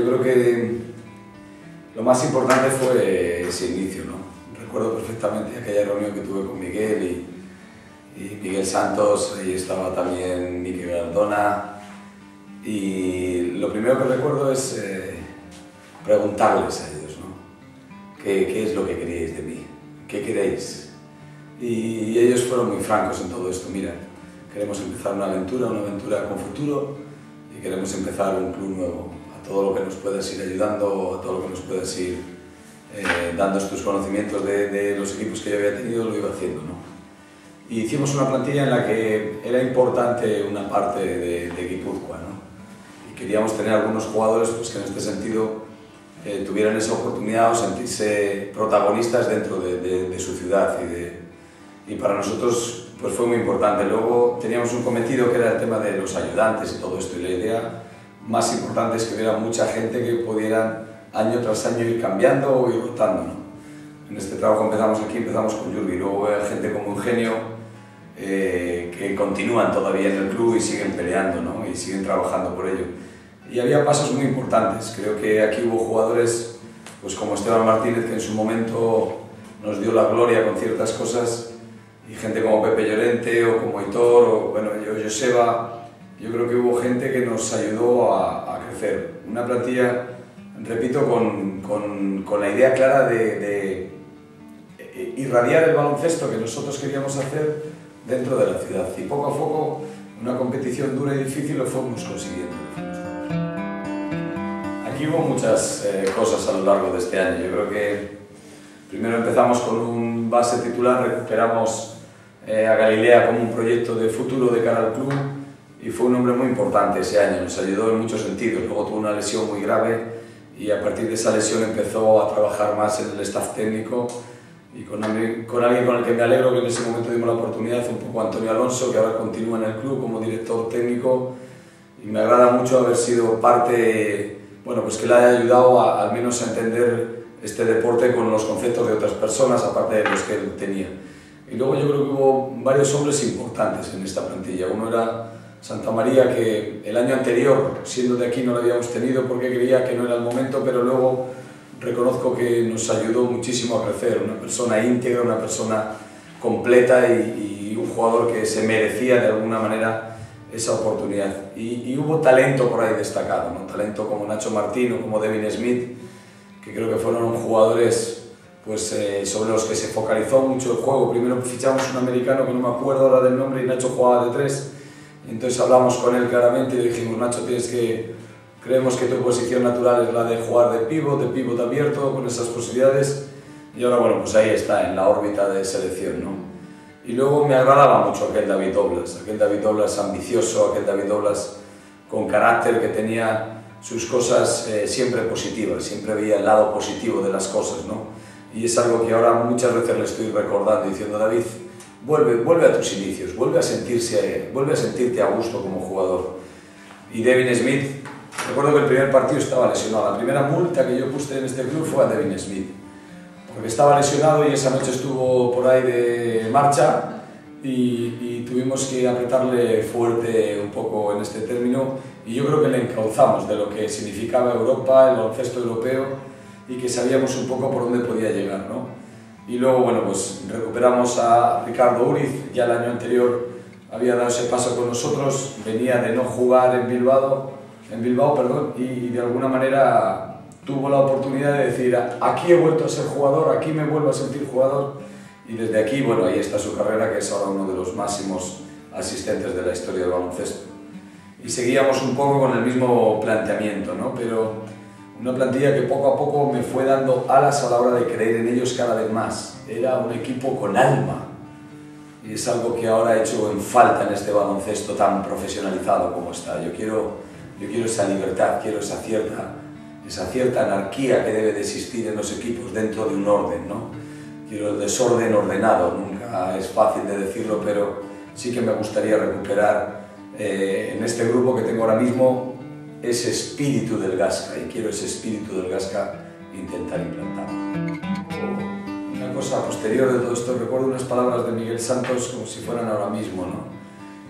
yo creo que lo más importante fue ese inicio, ¿no? Recuerdo perfectamente aquella reunión que tuve con Miguel y Miguel Santos, ahí estaba también Mikel Galdona, y lo primero que recuerdo es preguntarles a ellos, ¿no? ¿Qué es lo que queréis de mí? ¿Qué queréis? Y ellos fueron muy francos en todo esto. Mira, queremos empezar una aventura con futuro, y queremos empezar un club nuevo. A todo lo que nos puedas ir ayudando, a todo lo que nos puedas ir dando tus conocimientos de los equipos que yo había tenido, lo iba haciendo, ¿no? Y hicimos una plantilla en la que era importante una parte de Guipúzcoa, ¿no? Y queríamos tener algunos jugadores pues, que en este sentido tuvieran esa oportunidad o sentirse protagonistas dentro de su ciudad, y para nosotros pues, fue muy importante. Luego teníamos un cometido que era el tema de los ayudantes y todo esto, y la idea más importante es que hubiera mucha gente que pudieran año tras año ir cambiando o ir rotando, ¿no? En este trabajo empezamos con Jurgi, luego hay gente como Eugenio que continúan todavía en el club y siguen peleando, ¿no? Y siguen trabajando por ello. Y había pasos muy importantes. Creo que aquí hubo jugadores pues como Esteban Martínez, que en su momento nos dio la gloria con ciertas cosas, y gente como Pepe Llorente o como Hitor o bueno, Joseba. Yo creo que hubo gente que nos ayudó a crecer. Una plantilla, repito, con la idea clara de irradiar el baloncesto que nosotros queríamos hacer dentro de la ciudad. Y poco a poco, una competición dura y difícil, lo fuimos consiguiendo. Aquí hubo muchas cosas a lo largo de este año. Yo creo que primero empezamos con un base titular, recuperamos a Galilea como un proyecto de futuro de cara al club, y fue un hombre muy importante ese año, nos ayudó en muchos sentidos. Luego tuvo una lesión muy grave y a partir de esa lesión empezó a trabajar más en el staff técnico, y con alguien con el que me alegro que en ese momento dimos la oportunidad, un poco Antonio Alonso, que ahora continúa en el club como director técnico, y me agrada mucho haber sido parte, bueno, pues que le haya ayudado al menos a entender este deporte con los conceptos de otras personas, aparte de los que él tenía. Y luego yo creo que hubo varios hombres importantes en esta plantilla. Uno era Santa María, que el año anterior, siendo de aquí, no lo habíamos tenido porque creía que no era el momento, pero luego reconozco que nos ayudó muchísimo a crecer. Una persona íntegra, una persona completa y un jugador que se merecía de alguna manera esa oportunidad. Y hubo talento por ahí destacado, ¿no? Talento como Nacho Martín o como Devin Smith, que creo que fueron jugadores pues, sobre los que se focalizó mucho el juego. Primero fichamos un americano que no me acuerdo ahora del nombre, y Nacho jugaba de 3. Entonces hablamos con él claramente y le dijimos: Nacho, creemos que tu posición natural es la de jugar de pívot abierto, con esas posibilidades. Y ahora, bueno, pues ahí está, en la órbita de selección, ¿no? Y luego me agradaba mucho aquel David Doblas ambicioso, aquel David Doblas con carácter, que tenía sus cosas siempre positivas, siempre veía el lado positivo de las cosas, ¿no? Y es algo que ahora muchas veces le estoy recordando, diciendo: David, vuelve a tus inicios, vuelve a sentirte a gusto como jugador. Y Devin Smith, recuerdo que el primer partido estaba lesionado. La primera multa que yo puse en este club fue a Devin Smith, porque estaba lesionado y esa noche estuvo por ahí de marcha, y tuvimos que apretarle fuerte un poco en este término, y yo creo que le encauzamos de lo que significaba Europa, el baloncesto europeo, y que sabíamos un poco por dónde podía llegar, ¿no? Y luego, bueno, pues recuperamos a Ricardo Uriz. Ya el año anterior había dado ese paso con nosotros, venía de no jugar en Bilbao, y de alguna manera tuvo la oportunidad de decir: aquí he vuelto a ser jugador, aquí me vuelvo a sentir jugador, y desde aquí, bueno, ahí está su carrera, que es ahora uno de los máximos asistentes de la historia del baloncesto. Y seguíamos un poco con el mismo planteamiento, ¿no? Pero una plantilla que poco a poco me fue dando alas a la hora de creer en ellos cada vez más. Era un equipo con alma, y es algo que ahora he hecho en falta en este baloncesto tan profesionalizado como está. Yo quiero esa libertad, quiero esa cierta anarquía que debe de existir en los equipos dentro de un orden, ¿no? Quiero el desorden ordenado. Nunca es fácil de decirlo, pero sí que me gustaría recuperar en este grupo que tengo ahora mismo ese espíritu del Gasca, y quiero ese espíritu del Gasca intentar implantar. Una cosa posterior de todo esto, recuerdo unas palabras de Miguel Santos como si fueran ahora mismo, ¿no?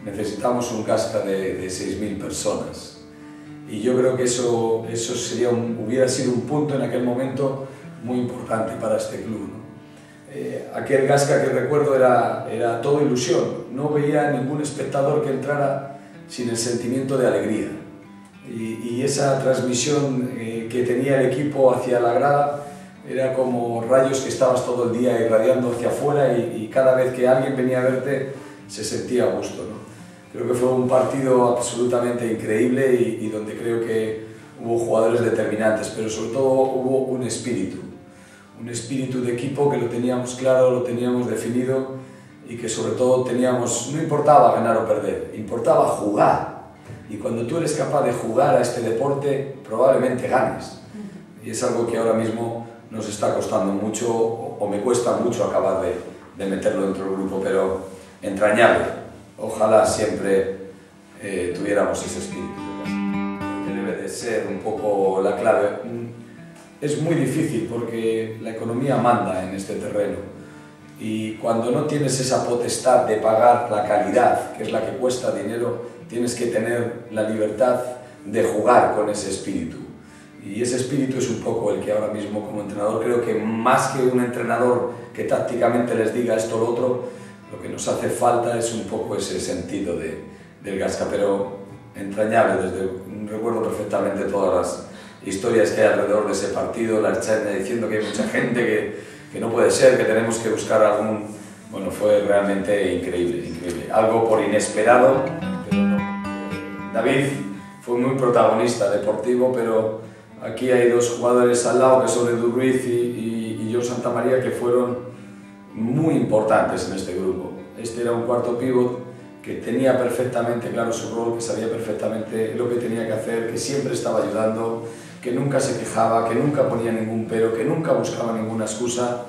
Necesitamos un Gasca de 6.000 personas. y yo creo que eso hubiera sido un punto en aquel momento muy importante para este club, ¿no? Aquel Gasca que recuerdo era todo ilusión, no veía ningún espectador que entrara sin el sentimiento de alegría, y esa transmisión que tenía el equipo hacia la grada era como rayos que estabas todo el día irradiando hacia afuera, y cada vez que alguien venía a verte se sentía a gusto, ¿no? Creo que fue un partido absolutamente increíble y donde creo que hubo jugadores determinantes, pero sobre todo hubo un espíritu de equipo que lo teníamos claro, lo teníamos definido, y que sobre todo no importaba ganar o perder, importaba jugar. Y cuando tú eres capaz de jugar a este deporte, probablemente ganes. Y es algo que ahora mismo nos está costando mucho, o me cuesta mucho acabar de meterlo dentro del grupo, pero entrañable. Ojalá siempre tuviéramos ese espíritu, que debe de ser un poco la clave. Es muy difícil porque la economía manda en este terreno, y cuando no tienes esa potestad de pagar la calidad, que es la que cuesta dinero, tienes que tener la libertad de jugar con ese espíritu. Y ese espíritu es un poco el que ahora mismo como entrenador creo que, más que un entrenador que tácticamente les diga esto o lo otro, lo que nos hace falta es un poco ese sentido del Gasca, pero entrañable. Recuerdo perfectamente todas las historias que hay alrededor de ese partido, la Ertzaintza diciendo que hay mucha gente, que no puede ser, que tenemos que buscar algún... Bueno, fue realmente increíble, increíble. Algo por inesperado, pero no. David fue muy protagonista deportivo, pero aquí hay dos jugadores al lado, que son Edu Ruiz y John Santamaría, que fueron muy importantes en este grupo. Este era un cuarto pívot que tenía perfectamente claro su rol, que sabía perfectamente lo que tenía que hacer, que siempre estaba ayudando, que nunca se quejaba, que nunca ponía ningún pero, que nunca buscaba ninguna excusa.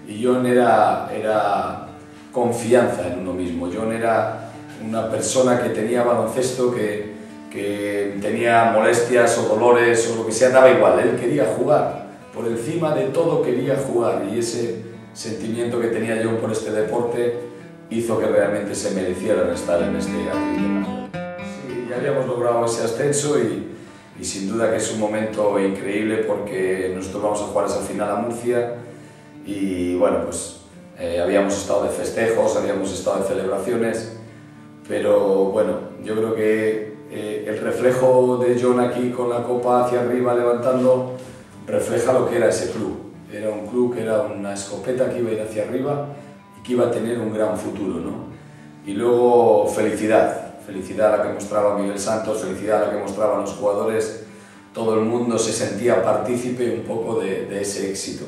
Y John era confianza en uno mismo. John era una persona que tenía baloncesto, que tenía molestias o dolores o lo que sea, daba igual, él quería jugar, por encima de todo quería jugar, y ese sentimiento que tenía John por este deporte hizo que realmente se merecieran estar en este atril. Sí, ya habíamos logrado ese ascenso, y sin duda que es un momento increíble, porque nosotros vamos a jugar esa final a Murcia, y bueno, pues habíamos estado de festejos, habíamos estado de celebraciones, pero bueno, yo creo que el reflejo de John aquí con la copa hacia arriba levantando refleja lo que era ese club. Era un club que era una escopeta que iba a ir hacia arriba y que iba a tener un gran futuro, ¿no? Y luego felicidad a la que mostraba Miguel Santos, felicidad a la que mostraban los jugadores. Todo el mundo se sentía partícipe un poco de ese éxito.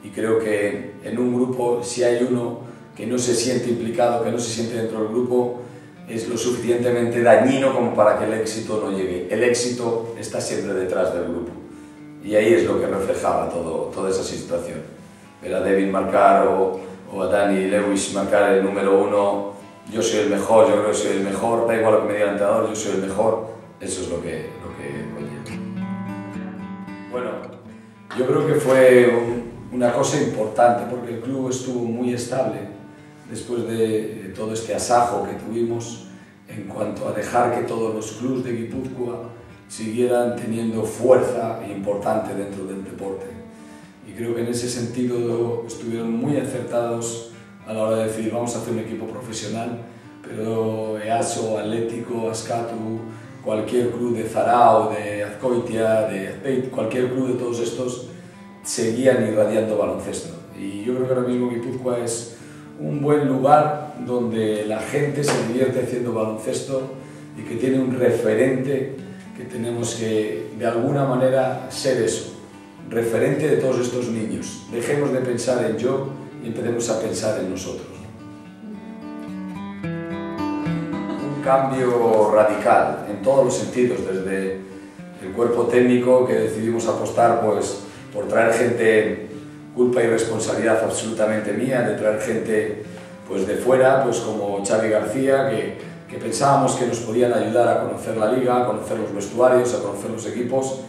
Y creo que en un grupo, si hay uno que no se siente implicado, que no se siente dentro del grupo, es lo suficientemente dañino como para que el éxito no llegue. El éxito está siempre detrás del grupo. Y ahí es lo que reflejaba toda esa situación. Ver a Devin marcar o a Danny Lewis marcar el número 1, yo soy el mejor, yo creo que soy el mejor, da igual lo que me diga el entrenador, yo soy el mejor, eso es lo que conlleva. Bueno, yo creo que fue una cosa importante, porque el club estuvo muy estable después de todo este asajo que tuvimos en cuanto a dejar que todos los clubes de Guipúzcoa siguieran teniendo fuerza importante dentro del deporte. Y creo que en ese sentido estuvieron muy acertados a la hora de decir vamos a hacer un equipo profesional, pero EASO, Atlético, Askatu, cualquier club de Zarao, de Azkoitia, de Azpeitia, cualquier club de todos estos seguían irradiando baloncesto. Y yo creo que ahora mismo Guipúzcoa es un buen lugar donde la gente se divierte haciendo baloncesto y que tiene un referente, que tenemos que de alguna manera ser eso, referente de todos estos niños. Dejemos de pensar en yo y empecemos a pensar en nosotros. Un cambio radical en todos los sentidos, desde el cuerpo técnico, que decidimos apostar pues por traer gente, culpa y responsabilidad absolutamente mía, de traer gente pues de fuera, pues como Xavi García, que pensábamos que nos podían ayudar a conocer la liga, a conocer los vestuarios, a conocer los equipos,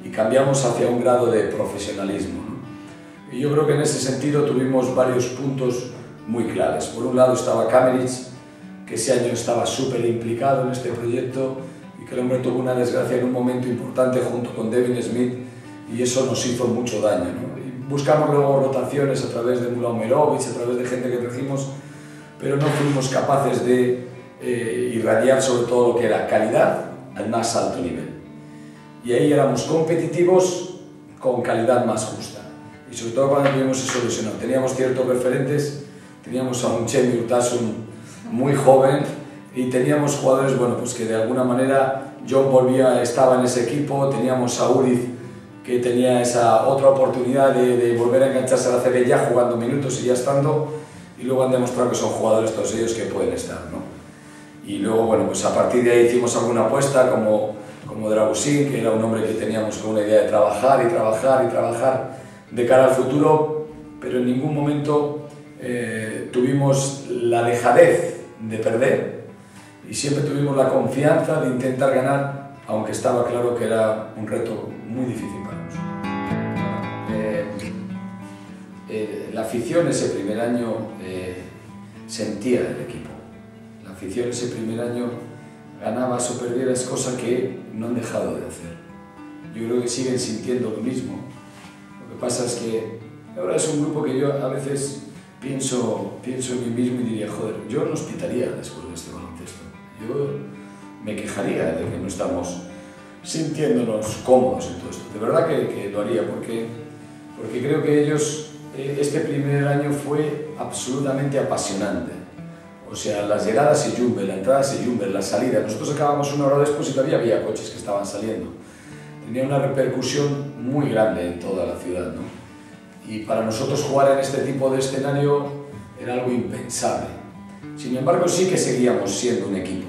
y cambiamos hacia un grado de profesionalismo, ¿no? Y yo creo que en ese sentido tuvimos varios puntos muy claves. Por un lado estaba Kamerich, que ese año estaba súper implicado en este proyecto y que el hombre tuvo una desgracia en un momento importante junto con Devin Smith y eso nos hizo mucho daño, ¿no? Y buscamos luego rotaciones a través de Mula Omerovic, a través de gente que trajimos, pero no fuimos capaces de irradiar sobre todo lo que era calidad al más alto nivel. Y ahí éramos competitivos con calidad más justa. Y sobre todo cuando tuvimos eso lesionado. Teníamos ciertos referentes, teníamos a un Chemi Urtasun muy joven y teníamos jugadores, bueno, pues que de alguna manera John estaba en ese equipo, teníamos a Uriz que tenía esa otra oportunidad de volver a engancharse a la CB ya jugando minutos y ya estando, y luego han demostrado que son jugadores todos ellos que pueden estar, ¿no? Y luego, bueno, pues a partir de ahí hicimos alguna apuesta como Dragusin, que era un hombre que teníamos con una idea de trabajar y trabajar y trabajar de cara al futuro, pero en ningún momento tuvimos la dejadez de perder y siempre tuvimos la confianza de intentar ganar, aunque estaba claro que era un reto muy difícil para nosotros. La afición ese primer año sentía el equipo. La afición ese primer año ganabas o perdieras, cosa que no han dejado de hacer. Yo creo que siguen sintiendo lo mismo. Lo que pasa es que ahora es un grupo que yo a veces pienso en mí mismo y diría, joder, yo no os pitaría después de este baloncesto. Yo me quejaría de que no estamos sintiéndonos cómodos en todo esto. De verdad que lo haría, porque creo que ellos, este primer año fue absolutamente apasionante. O sea, las llegadas y Jumbe, la entrada y Jumbe, la salida. Nosotros acabamos una hora después y todavía había coches que estaban saliendo. Tenía una repercusión muy grande en toda la ciudad, ¿no? Y para nosotros jugar en este tipo de escenario era algo impensable. Sin embargo, sí que seguíamos siendo un equipo.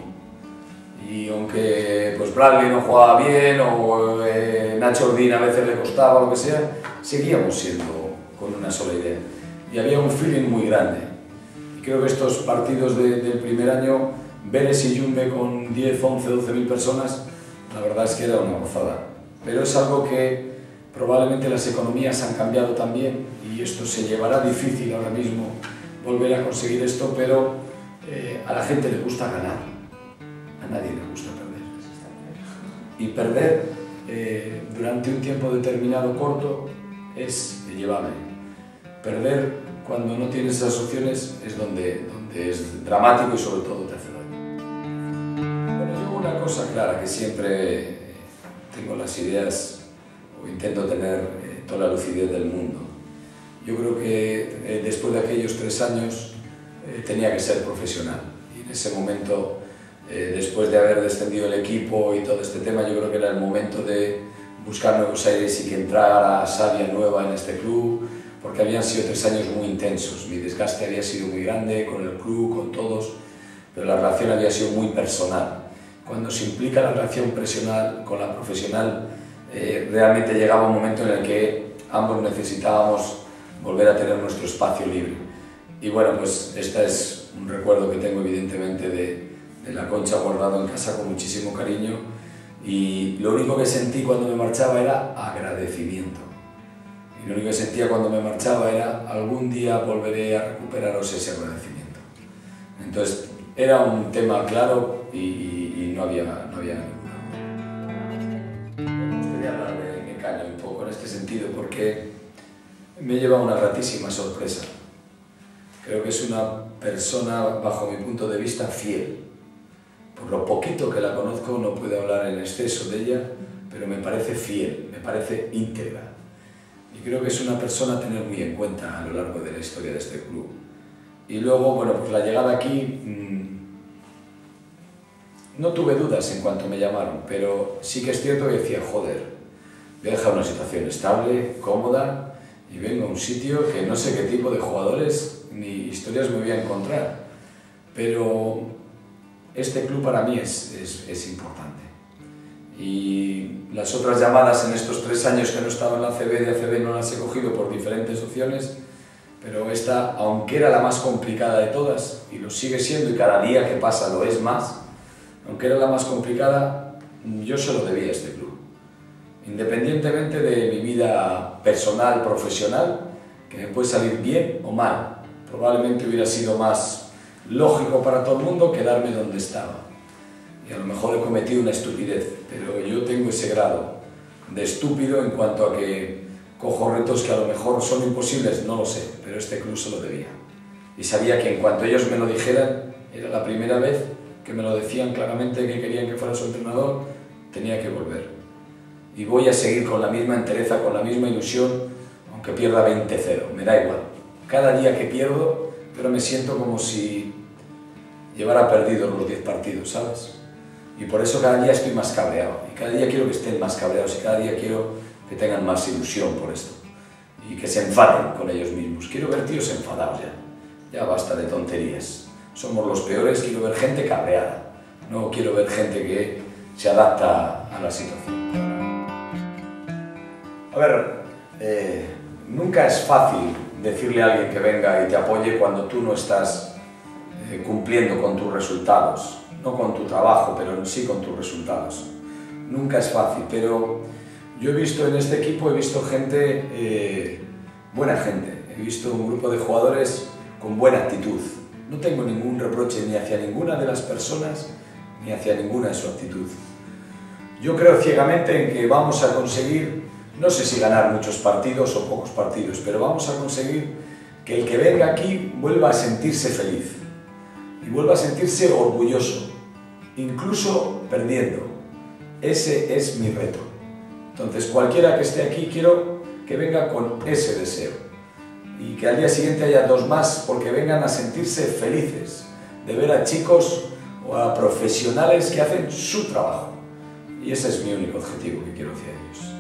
Y aunque pues Bradley no jugaba bien o Nacho Ordín a veces le costaba o lo que sea, seguíamos siendo con una sola idea. Y había un feeling muy grande. Creo que estos partidos del primer año, Vélez y Jumbe con 10, 11, 12.000 personas, la verdad es que era una gozada. Pero es algo que probablemente las economías han cambiado también y esto se llevará difícil ahora mismo volver a conseguir esto, pero a la gente le gusta ganar, a nadie le gusta perder. Y perder durante un tiempo determinado corto es llevable. Perder cuando no tienes esas opciones es donde es dramático y sobre todo te hace daño. Bueno, yo una cosa clara que siempre tengo las ideas o intento tener toda la lucidez del mundo. Yo creo que después de aquellos 3 años tenía que ser profesional y en ese momento, después de haber descendido el equipo y todo este tema, yo creo que era el momento de buscar nuevos aires y que entrara savia nueva en este club, porque habían sido 3 años muy intensos. Mi desgaste había sido muy grande con el club, con todos, pero la relación había sido muy personal. Cuando se implica la relación personal con la profesional, realmente llegaba un momento en el que ambos necesitábamos volver a tener nuestro espacio libre. Y bueno, pues este es un recuerdo que tengo evidentemente de la Concha guardado en casa con muchísimo cariño, y lo único que sentí cuando me marchaba era agradecimiento. Y lo único que sentía cuando me marchaba era algún día volveré a recuperaros ese agradecimiento. Entonces era un tema claro y no había ninguna. Me gustaría hablar de Caño un poco en este sentido porque me lleva una gratísima sorpresa. Creo que es una persona, bajo mi punto de vista, fiel. Por lo poquito que la conozco no puedo hablar en exceso de ella, pero me parece fiel, me parece íntegra. Y creo que es una persona a tener muy en cuenta a lo largo de la historia de este club. Y luego, bueno, pues la llegada aquí, no tuve dudas en cuanto me llamaron, pero sí que es cierto que decía, joder, voy a dejar una situación estable, cómoda, y vengo a un sitio que no sé qué tipo de jugadores ni historias me voy a encontrar. Pero este club para mí es importante. Y las otras llamadas en estos 3 años que no estaba en la ACB, de ACB no las he cogido por diferentes opciones, pero esta, aunque era la más complicada de todas, y lo sigue siendo y cada día que pasa lo es más, aunque era la más complicada, yo se lo debía a este club. Independientemente de mi vida personal, profesional, que me puede salir bien o mal, probablemente hubiera sido más lógico para todo el mundo quedarme donde estaba. Y que a lo mejor he cometido una estupidez, pero yo tengo ese grado de estúpido en cuanto a que cojo retos que a lo mejor son imposibles, no lo sé, pero este club se lo debía. Y sabía que en cuanto ellos me lo dijeran, era la primera vez que me lo decían claramente que querían que fuera su entrenador, tenía que volver. Y voy a seguir con la misma entereza, con la misma ilusión, aunque pierda 20-0, me da igual. Cada día que pierdo, pero me siento como si llevara perdido los 10 partidos, ¿sabes? Y por eso cada día estoy más cabreado, y cada día quiero que estén más cabreados, y cada día quiero que tengan más ilusión por esto, y que se enfaden con ellos mismos. Quiero ver tíos enfadados ya basta de tonterías. Somos los peores, quiero ver gente cabreada, no quiero ver gente que se adapta a la situación. A ver, nunca es fácil decirle a alguien que venga y te apoye cuando tú no estás cumpliendo con tus resultados, no con tu trabajo, pero sí con tus resultados. Nunca es fácil, pero yo he visto en este equipo, he visto gente, buena gente, he visto un grupo de jugadores con buena actitud. No tengo ningún reproche ni hacia ninguna de las personas ni hacia ninguna de su actitud. Yo creo ciegamente en que vamos a conseguir, no sé si ganar muchos partidos o pocos partidos, pero vamos a conseguir que el que venga aquí vuelva a sentirse feliz y vuelva a sentirse orgulloso, incluso perdiendo. Ese es mi reto. Entonces, cualquiera que esté aquí, quiero que venga con ese deseo y que al día siguiente haya 2 más porque vengan a sentirse felices de ver a chicos o a profesionales que hacen su trabajo. Y ese es mi único objetivo que quiero hacia ellos.